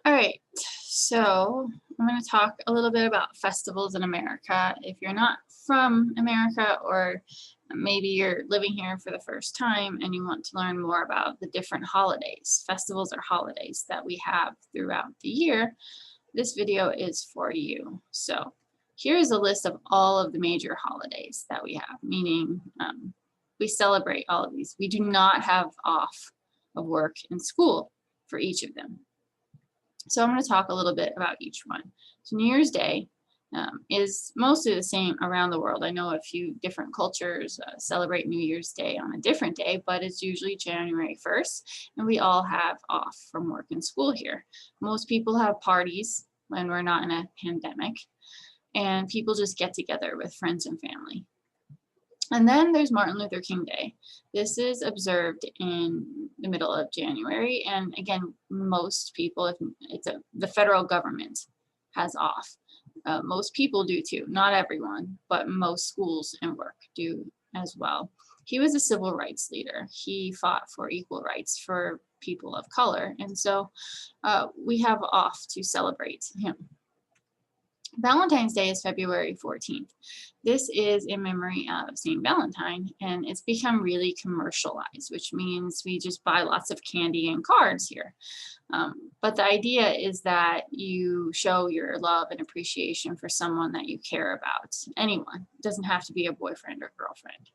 All right, so I'm going to talk a little bit about festivals in America. If you're not from America, or maybe you're living here for the first time and you want to learn more about the different holidays, festivals or holidays that we have throughout the year, this video is for you. So here's a list of all of the major holidays that we have, meaning we celebrate all of these. We do not have off of work and school for each of them. So I'm going to talk a little bit about each one. So New Year's Day is mostly the same around the world. I know a few different cultures celebrate New Year's Day on a different day, but it's usually January 1st, and we all have off from work and school here. Most people have parties when we're not in a pandemic, and people just get together with friends and family. And then there's Martin Luther King Day. This is observed in the middle of January. And again, most people, if the federal government has off. Most people do too, not everyone, but most schools and work do as well. He was a civil rights leader. He fought for equal rights for people of color. And so we have off to celebrate him. Valentine's Day is February 14th. This is in memory of St. Valentine, and it's become really commercialized, which means we just buy lots of candy and cards here. But the idea is that you show your love and appreciation for someone that you care about, anyone. It doesn't have to be a boyfriend or girlfriend.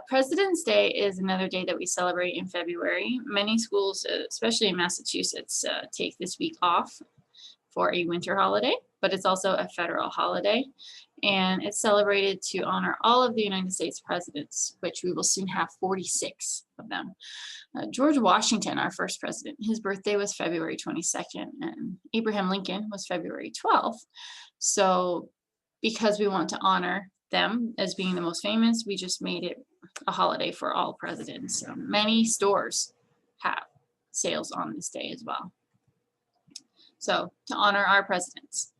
President's Day is another day that we celebrate in February. Many schools, especially in Massachusetts, take this week off for a winter holiday, but it's also a federal holiday, and it's celebrated to honor all of the United States presidents, which we will soon have 46 of them. George Washington, our first president, his birthday was February 22nd, and Abraham Lincoln was February 12th. So because we want to honor them as being the most famous, we just made it a holiday for all presidents. Many stores have sales on this day as well. So to honor our presidents.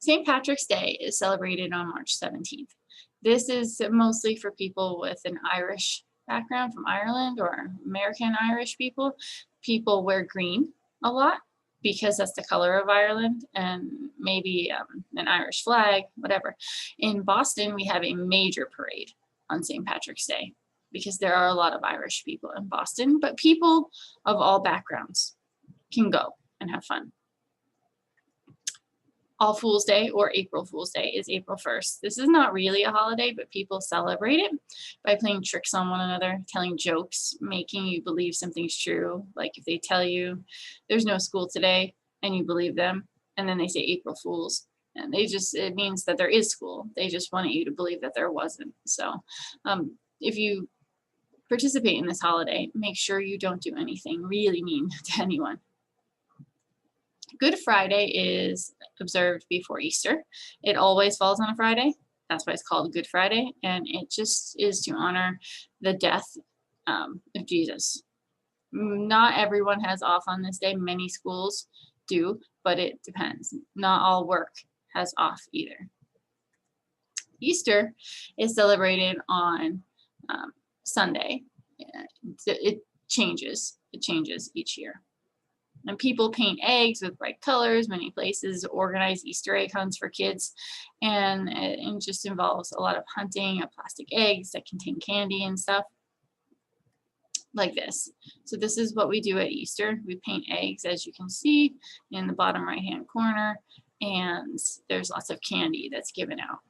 St. Patrick's Day is celebrated on March 17th. This is mostly for people with an Irish background from Ireland, or American Irish people. People wear green a lot because that's the color of Ireland, and maybe an Irish flag, whatever. In Boston, we have a major parade on St. Patrick's Day because there are a lot of Irish people in Boston, but people of all backgrounds can go and have fun. All Fool's Day, or April Fool's Day, is April 1st. This is not really a holiday, but people celebrate it by playing tricks on one another, telling jokes, making you believe something's true. Like if they tell you there's no school today and you believe them, and then they say April Fools, and it means that there is school. They just wanted you to believe that there wasn't. So if you participate in this holiday, make sure you don't do anything really mean to anyone. Good Friday is observed before Easter. It always falls on a Friday. That's why it's called Good Friday. And it just is to honor the death of Jesus. Not everyone has off on this day. Many schools do, but it depends. Not all work has off either. Easter is celebrated on Sunday. It changes each year. And people paint eggs with bright colors. Many places organize Easter egg hunts for kids. And it just involves a lot of hunting of plastic eggs that contain candy and stuff like this. So this is what we do at Easter. We paint eggs, as you can see in the bottom right-hand corner. And there's lots of candy that's given out.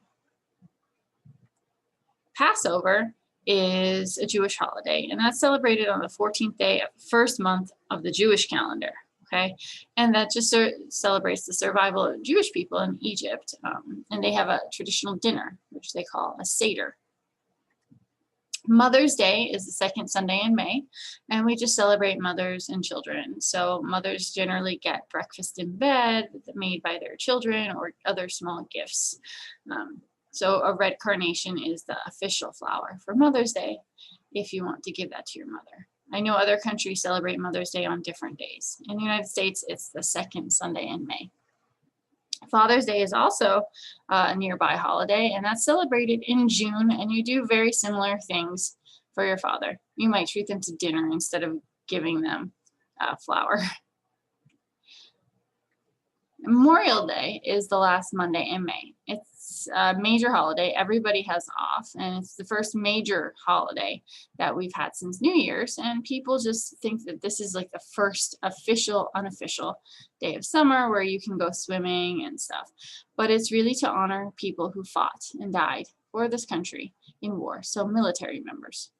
Passover is a Jewish holiday, and that's celebrated on the 14th day of the first month of the Jewish calendar. Okay, and that just celebrates the survival of Jewish people in Egypt, and they have a traditional dinner, which they call a Seder. Mother's Day is the second Sunday in May, and we just celebrate mothers and children. So mothers generally get breakfast in bed made by their children or other small gifts. So a red carnation is the official flower for Mother's Day if you want to give that to your mother. I know other countries celebrate Mother's Day on different days. In the United States, it's the second Sunday in May. Father's Day is also a nearby holiday, and that's celebrated in June, and you do very similar things for your father. You might treat them to dinner instead of giving them flour. Memorial Day is the last Monday in May. It's a major holiday. Everybody has off, and it's the first major holiday that we've had since New Year's. And people just think that this is like the first official, unofficial day of summer where you can go swimming and stuff. But it's really to honor people who fought and died for this country in war, so military members.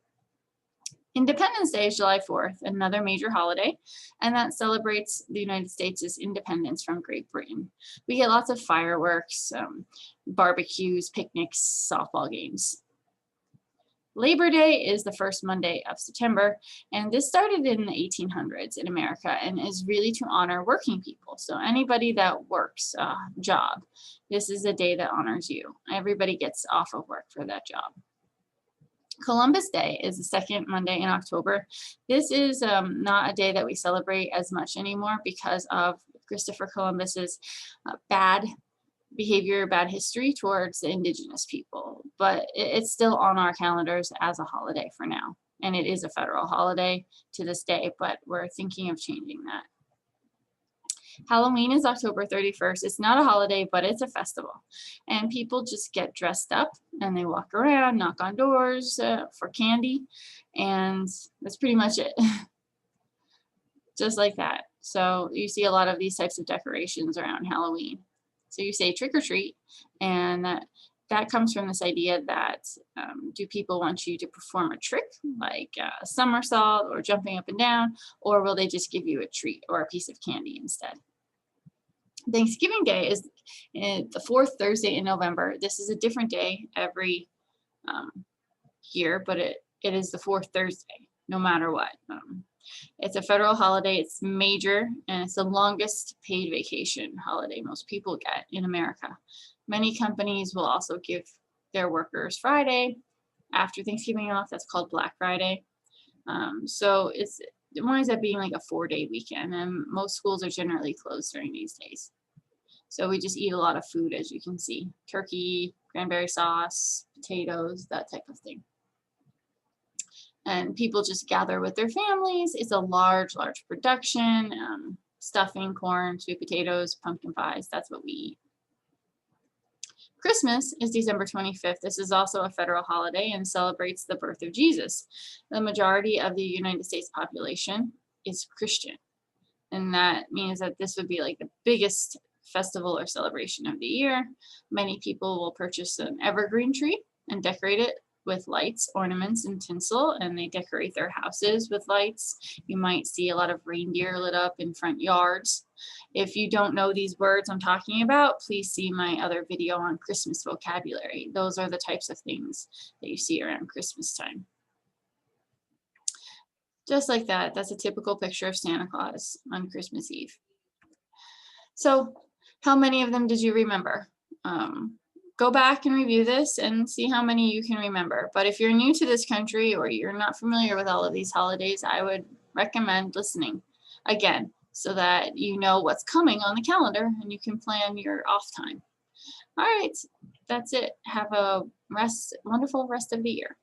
Independence Day is July 4th, another major holiday, and that celebrates the United States' independence from Great Britain. We get lots of fireworks, barbecues, picnics, softball games. Labor Day is the first Monday of September, and this started in the 1800s in America and is really to honor working people. So anybody that works a job, this is a day that honors you. Everybody gets off of work for that job. Columbus Day is the second Monday in October. This is not a day that we celebrate as much anymore because of Christopher Columbus's bad behavior, bad history towards the indigenous people. But it's still on our calendars as a holiday for now. And it is a federal holiday to this day, but we're thinking of changing that. Halloween is October 31st. It's not a holiday, but it's a festival. And people just get dressed up and they walk around, knock on doors for candy. And that's pretty much it. Just like that. So you see a lot of these types of decorations around Halloween. So you say trick or treat, and that comes from this idea that do people want you to perform a trick like a somersault or jumping up and down, or will they just give you a treat or a piece of candy instead? Thanksgiving Day is the fourth Thursday in November. This is a different day every year, but it is the fourth Thursday, no matter what. It's a federal holiday. It's major, and it's the longest paid vacation holiday most people get in America. Many companies will also give their workers Friday after Thanksgiving off. That's called Black Friday. So it winds up being like a 4-day weekend, and most schools are generally closed during these days. So we just eat a lot of food, as you can see. Turkey, cranberry sauce, potatoes, that type of thing. And people just gather with their families. It's a large production. Stuffing, corn, sweet potatoes, pumpkin pies, that's what we eat. Christmas is December 25th. This is also a federal holiday and celebrates the birth of Jesus. The majority of the United States population is Christian. And that means that this would be like the biggest festival or celebration of the year. Many people will purchase an evergreen tree and decorate it with lights, ornaments, and tinsel, and they decorate their houses with lights. You might see a lot of reindeer lit up in front yards. If you don't know these words I'm talking about, please see my other video on Christmas vocabulary. Those are the types of things that you see around Christmas time. Just like that, that's a typical picture of Santa Claus on Christmas Eve. So how many of them did you remember? Go back and review this and see how many you can remember. But if you're new to this country or you're not familiar with all of these holidays, I would recommend listening again so that you know what's coming on the calendar and you can plan your off time. All right, that's it. Have a wonderful rest of the year.